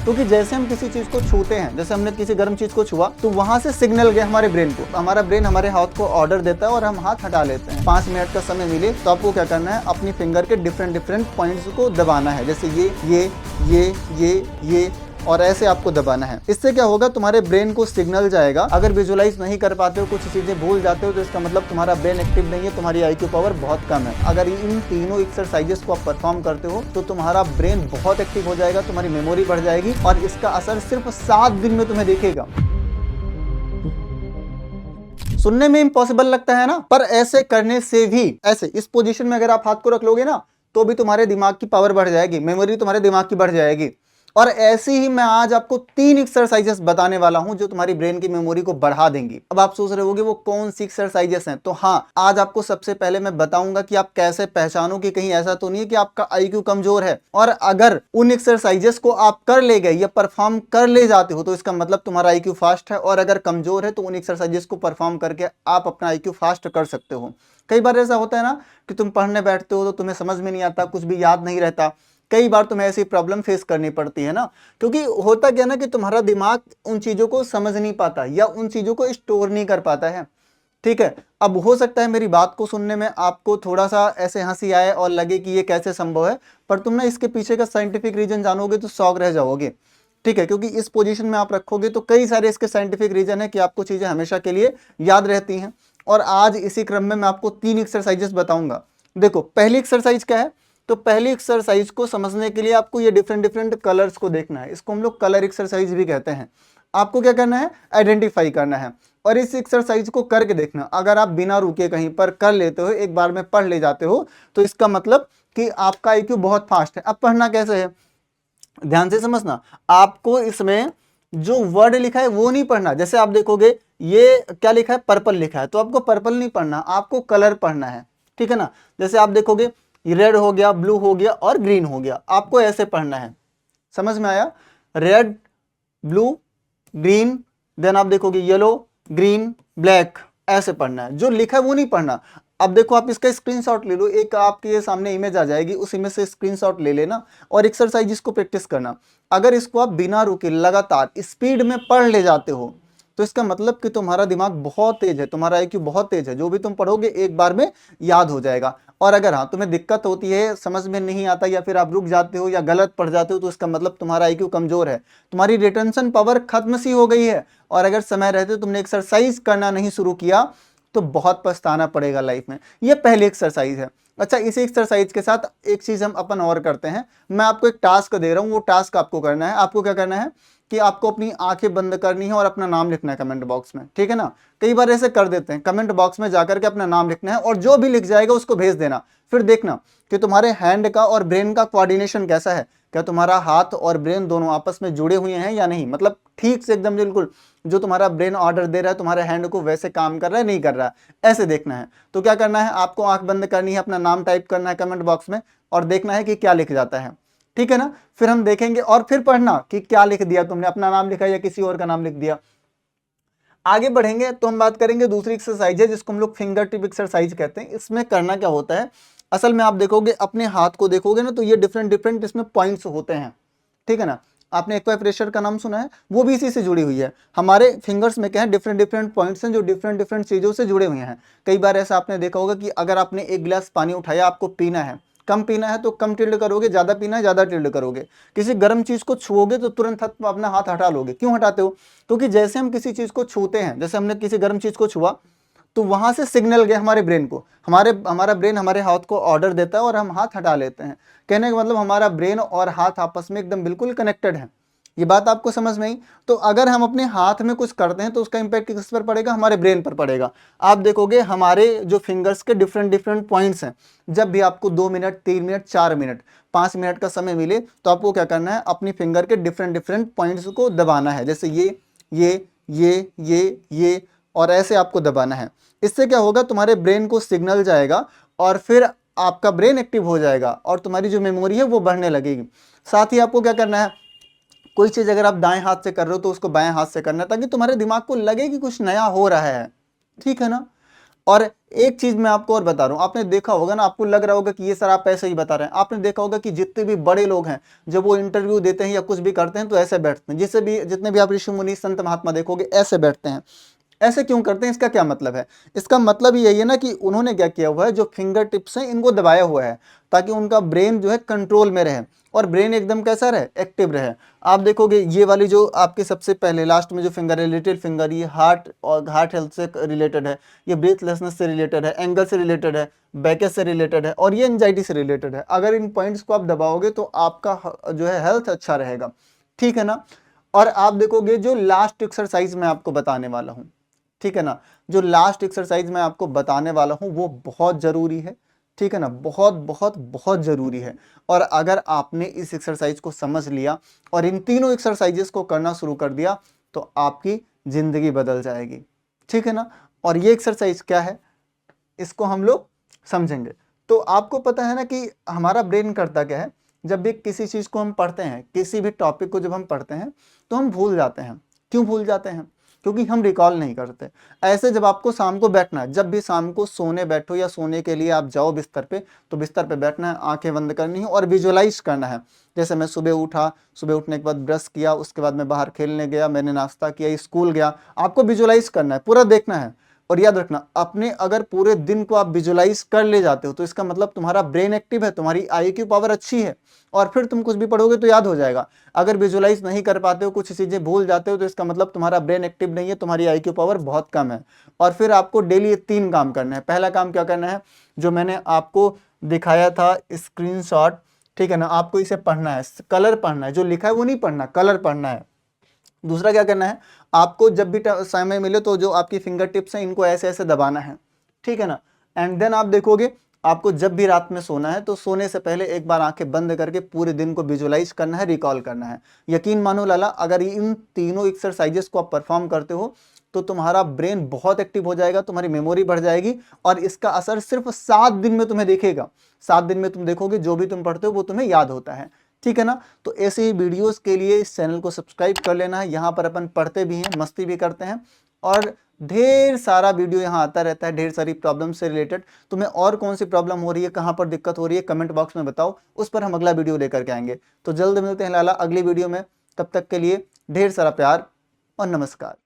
क्योंकि जैसे हम किसी चीज को छूते हैं, जैसे हमने किसी गर्म चीज को छुआ तो वहां से सिग्नल गया हमारे ब्रेन को, हमारा ब्रेन हमारे हाथ को ऑर्डर देता है और हम हाथ हटा लेते हैं। 5 मिनट का समय मिले तो आपको क्या करना है, अपनी फिंगर के डिफरेंट पॉइंट्स को दबाना है, जैसे ये और ऐसे आपको दबाना है। इससे क्या होगा, तुम्हारे ब्रेन को सिग्नल जाएगा। अगर विजुअलाइज नहीं कर पाते हो, कुछ चीजें भूल जाते हो, तो इसका मतलब तुम्हारा ब्रेन एक्टिव नहीं है, तुम्हारी आईक्यू पावर बहुत कम है। अगर इन तीनों एक्सरसाइजेस को आप परफॉर्म करते हो तो तुम्हारा ब्रेन बहुत एक्टिव हो जाएगा, तुम्हारी मेमोरी बढ़ जाएगी और इसका असर सिर्फ 7 दिन में तुम्हें दिखेगा। सुनने में इम्पॉसिबल लगता है ना, पर ऐसे करने से भी, ऐसे इस पोजीशन में अगर आप हाथ को रख लोगे ना तो भी तुम्हारे दिमाग की पावर बढ़ जाएगी, मेमोरी तुम्हारे दिमाग की बढ़ जाएगी। और ऐसे ही मैं आज आपको 3 एक्सरसाइजेस बताने वाला हूं जो तुम्हारी ब्रेन की मेमोरी को बढ़ा देंगी। अब आप सोच रहे होगे वो कौन सी एक्सरसाइजेस हैं, तो हाँ, आज आपको सबसे पहले मैं बताऊंगा कि आप कैसे पहचानो कि कहीं ऐसा तो नहीं है कि आपका आईक्यू कमजोर है। और अगर उन एक्सरसाइजेस को आप कर ले गए या परफॉर्म कर ले जाते हो तो इसका मतलब तुम्हारा आईक्यू फास्ट है, और अगर कमजोर है तो उन एक्सरसाइजेस को परफॉर्म करके आप अपना आईक्यू फास्ट कर सकते हो। कई बार ऐसा होता है ना कि तुम पढ़ने बैठते हो तो तुम्हें समझ में नहीं आता, कुछ भी याद नहीं रहता। कई बार तुम्हें ऐसी प्रॉब्लम फेस करनी पड़ती है ना, क्योंकि होता क्या ना कि तुम्हारा दिमाग उन चीजों को समझ नहीं पाता या उन चीजों को स्टोर नहीं कर पाता है। ठीक है, अब हो सकता है मेरी बात को सुनने में आपको थोड़ा सा ऐसे हंसी आए और लगे कि ये कैसे संभव है, पर तुम ना इसके पीछे का साइंटिफिक रीजन जानोगे तो शॉक रह जाओगे। ठीक है, क्योंकि इस पोजीशन में आप रखोगे तो कई सारे इसके साइंटिफिक रीजन है कि आपको चीजें हमेशा के लिए याद रहती हैं। और आज इसी क्रम में मैं आपको 3 एक्सरसाइजेस बताऊंगा। देखो, पहली एक्सरसाइज क्या है, तो पहली एक्सरसाइज को समझने के लिए आपको ये डिफरेंट कलर्स को देखना है। इसको हम लोग कलर एक्सरसाइज भी कहते हैं। आपको क्या करना है, आइडेंटिफाई करना है और इस एक्सरसाइज को करके देखना। अगर आप बिना रुके कहीं पर कर लेते हो, एक बार में पढ़ ले जाते हो, तो इसका मतलब कि आपका आईक्यू बहुत फास्ट है। अब पढ़ना कैसे है, ध्यान से समझना। आपको इसमें जो वर्ड लिखा है वो नहीं पढ़ना। जैसे आप देखोगे ये क्या लिखा है, पर्पल लिखा है, तो आपको पर्पल नहीं पढ़ना, आपको कलर पढ़ना है। ठीक है ना, जैसे आप देखोगे रेड हो गया, ब्लू हो गया और ग्रीन हो गया, आपको ऐसे पढ़ना है। समझ में आया, रेड ब्लू ग्रीन, देन आप देखोगे येलो ग्रीन ब्लैक, ऐसे पढ़ना है। जो लिखा है वो नहीं पढ़ना। अब देखो, आप इसका स्क्रीनशॉट ले लो, एक आपके सामने इमेज आ जाएगी, उस इमेज से स्क्रीनशॉट ले लेना और एक्सरसाइज इसको प्रैक्टिस करना। अगर इसको आप बिना रुके लगातार स्पीड में पढ़ ले जाते हो तो इसका मतलब कि तुम्हारा दिमाग बहुत तेज है, तुम्हारा आईक्यू बहुत तेज है, जो भी तुम पढ़ोगे एक बार में याद हो जाएगा। और अगर हाँ तुम्हें दिक्कत होती है, समझ में नहीं आता या फिर आप रुक जाते हो या गलत पढ़ जाते हो, तो इसका मतलब तुम्हारा आईक्यू कमजोर है, तुम्हारी रिटेंशन पावर खत्म सी हो गई है। और अगर समय रहते तुमने एक्सरसाइज करना नहीं शुरू किया तो बहुत पछताना पड़ेगा लाइफ में। ये पहली एक्सरसाइज है। अच्छा, इसी एक्सरसाइज के साथ एक चीज हम अपन और करते हैं। मैं आपको एक टास्क दे रहा हूं, वो टास्क आपको करना है। आपको क्या करना है कि आपको अपनी आंखें बंद करनी है और अपना नाम लिखना है कमेंट बॉक्स में। ठीक है ना, कई बार ऐसे कर देते हैं, कमेंट बॉक्स में जाकर के अपना नाम लिखना है और जो भी लिख जाएगा उसको भेज देना। फिर देखना कि तुम्हारे हैंड का और ब्रेन का कोऑर्डिनेशन कैसा है, क्या तुम्हारा हाथ और ब्रेन दोनों आपस में जुड़े हुए हैं या नहीं, मतलब ठीक से एकदम बिल्कुल जो तुम्हारा ब्रेन ऑर्डर दे रहा है तुम्हारे हैंड को वैसे काम कर रहा है नहीं कर रहा है, ऐसे देखना है। तो क्या करना है, आपको आंख बंद करनी है, अपना नाम टाइप करना है कमेंट बॉक्स में और देखना है कि क्या लिख जाता है। ठीक है ना, फिर हम देखेंगे और फिर पढ़ना कि क्या लिख दिया तुमने, अपना नाम लिखा या किसी और का नाम लिख दिया। आगे बढ़ेंगे तो हम बात करेंगे दूसरी एक्सरसाइज है जिसको हम लोग फिंगर टिप एक्सरसाइज कहते हैं। इसमें करना क्या होता है, असल में आप देखोगे अपने हाथ को देखोगे ना तो ये डिफरेंट इसमें पॉइंट्स होते हैं। ठीक है ना, आपने एक्वा प्रेशर का नाम सुना है, वो भी इसी से जुड़ी हुई है। हमारे फिंगर्स में क्या है, डिफरेंट पॉइंट्स हैं जो डिफरेंट चीजों से जुड़े हुए हैं। कई बार ऐसा आपने देखा होगा कि अगर आपने एक गिलास पानी उठाया, आपको पीना है, कम पीना है तो कम टिल्ड करोगे, ज्यादा पीना है ज्यादा टिल्ड करोगे। किसी गर्म चीज को छुओगे तो तुरंत अपना हाथ हटा लोगे। क्यों हटाते हो, क्योंकि जैसे हम किसी चीज को छूते हैं, जैसे हमने किसी गर्म चीज को छुआ तो वहां से सिग्नल गया हमारे ब्रेन को, हमारा ब्रेन हमारे हाथ को ऑर्डर देता है और हम हाथ हटा लेते हैं। कहने का मतलब हमारा ब्रेन और हाथ आपस में एकदम बिल्कुल कनेक्टेड है। ये बात आपको समझ में आई। तो अगर हम अपने हाथ में कुछ करते हैं तो उसका इंपैक्ट किस पर पड़ेगा, हमारे ब्रेन पर पड़ेगा। आप देखोगे हमारे जो फिंगर्स के डिफरेंट पॉइंट्स हैं, जब भी आपको 2 मिनट 3 मिनट 4 मिनट 5 मिनट का समय मिले तो आपको क्या करना है, अपनी फिंगर के डिफरेंट पॉइंट्स को दबाना है, जैसे ये और ऐसे आपको दबाना है। इससे क्या होगा, तुम्हारे ब्रेन को सिग्नल जाएगा और फिर आपका ब्रेन एक्टिव हो जाएगा और तुम्हारी जो मेमोरी है वो बढ़ने लगेगी। साथ ही आपको क्या करना है, कोई चीज अगर आप दाएं हाथ से कर रहे हो तो उसको बाएं हाथ से करना है, ताकि तुम्हारे दिमाग को लगे कि कुछ नया हो रहा है। ठीक है ना, और एक चीज मैं आपको और बता रहा हूँ, आपने देखा होगा ना, आपको लग रहा होगा कि ये सर आप ऐसे ही बता रहे हैं, आपने देखा होगा कि जितने भी बड़े लोग हैं जब वो इंटरव्यू देते हैं या कुछ भी करते हैं तो ऐसे बैठते हैं, जितने भी आप ऋषि मुनि संत महात्मा देखोगे ऐसे बैठते हैं। ऐसे क्यों करते हैं, इसका क्या मतलब है? इसका मतलब ही यही है ना कि उन्होंने क्या किया हुआ है, जो फिंगर टिप्स हैं इनको दबाया हुआ है ताकि उनका ब्रेन जो है कंट्रोल में रहे और ब्रेन एकदम कैसा रहे, एक्टिव रहे। आप देखोगे ये वाली जो आपके सबसे पहले लास्ट में जो फिंगर है, लिटिल फिंगर, ये हार्ट और हार्ट हेल्थ से रिलेटेड है, ये ब्रीथलेसनेस से रिलेटेड है, एंगर से रिलेटेड है, बैकेज से रिलेटेड है और ये एंजाइटी से रिलेटेड है। अगर इन पॉइंट्स को आप दबाओगे तो आपका जो है हेल्थ अच्छा रहेगा, ठीक है ना। और आप देखोगे जो लास्ट एक्सरसाइज मैं आपको बताने वाला हूँ, ठीक है ना, जो लास्ट एक्सरसाइज मैं आपको बताने वाला हूं वो बहुत जरूरी है, ठीक है ना, बहुत बहुत बहुत जरूरी है। और अगर आपने इस एक्सरसाइज को समझ लिया और इन तीनों एक्सरसाइजेस को करना शुरू कर दिया तो आपकी जिंदगी बदल जाएगी, ठीक है ना। और ये एक्सरसाइज क्या है इसको हम लोग समझेंगे। तो आपको पता है ना कि हमारा ब्रेन करता क्या है, जब भी किसी चीज को हम पढ़ते हैं, किसी भी टॉपिक को जब हम पढ़ते हैं तो हम भूल जाते हैं। क्यों भूल जाते हैं? क्योंकि हम रिकॉल नहीं करते। ऐसे जब आपको शाम को बैठना है, जब भी शाम को सोने बैठो या सोने के लिए आप जाओ बिस्तर पे, तो बिस्तर पे बैठना है, आंखें बंद करनी है और विजुअलाइज करना है। जैसे मैं सुबह उठा, सुबह उठने के बाद ब्रश किया, उसके बाद मैं बाहर खेलने गया, मैंने नाश्ता किया, स्कूल गया। आपको विजुअलाइज करना है, पूरा देखना है। और याद रखना, अपने अगर पूरे दिन को आप विजुअलाइज कर ले जाते हो तो इसका मतलब तुम्हारा ब्रेन एक्टिव है, तुम्हारी आईक्यू पावर अच्छी है और फिर तुम कुछ भी पढ़ोगे तो याद हो जाएगा। अगर विजुअलाइज नहीं कर पाते हो, कुछ चीजें भूल जाते हो, तो इसका मतलब तुम्हारा ब्रेन एक्टिव नहीं है, तुम्हारी आईक्यू पावर बहुत कम है। और फिर आपको डेली ये 3 काम करना है। पहला काम क्या करना है, जो मैंने आपको दिखाया था स्क्रीनशॉट, ठीक है ना, आपको इसे पढ़ना है, कलर पढ़ना है, जो लिखा है वो नहीं पढ़ना, कलर पढ़ना है। दूसरा क्या करना है, आपको जब भी समय मिले तो जो आपकी फिंगर टिप्स हैं इनको ऐसे ऐसे दबाना है, ठीक है ना। एंड देन आप देखोगे, आपको जब भी रात में सोना है तो सोने से पहले एक बार आंखें बंद करके पूरे दिन को विजुअलाइज करना है, रिकॉल करना है। यकीन मानो लाला, अगर इन तीनों एक्सरसाइजेस को आप परफॉर्म करते हो तो तुम्हारा ब्रेन बहुत एक्टिव हो जाएगा, तुम्हारी मेमोरी बढ़ जाएगी और इसका असर सिर्फ 7 दिन में तुम्हें दिखेगा। 7 दिन में तुम देखोगे जो भी तुम पढ़ते हो वो तुम्हें याद होता है, ठीक है ना। तो ऐसे ही वीडियोस के लिए इस चैनल को सब्सक्राइब कर लेना है। यहाँ पर अपन पढ़ते भी हैं, मस्ती भी करते हैं और ढेर सारा वीडियो यहाँ आता रहता है, ढेर सारी प्रॉब्लम से रिलेटेड। तुम्हें और कौन सी प्रॉब्लम हो रही है, कहाँ पर दिक्कत हो रही है, कमेंट बॉक्स में बताओ, उस पर हम अगला वीडियो लेकर के आएंगे। तो जल्द मिलते हैं लाला अगली वीडियो में, तब तक के लिए ढेर सारा प्यार और नमस्कार।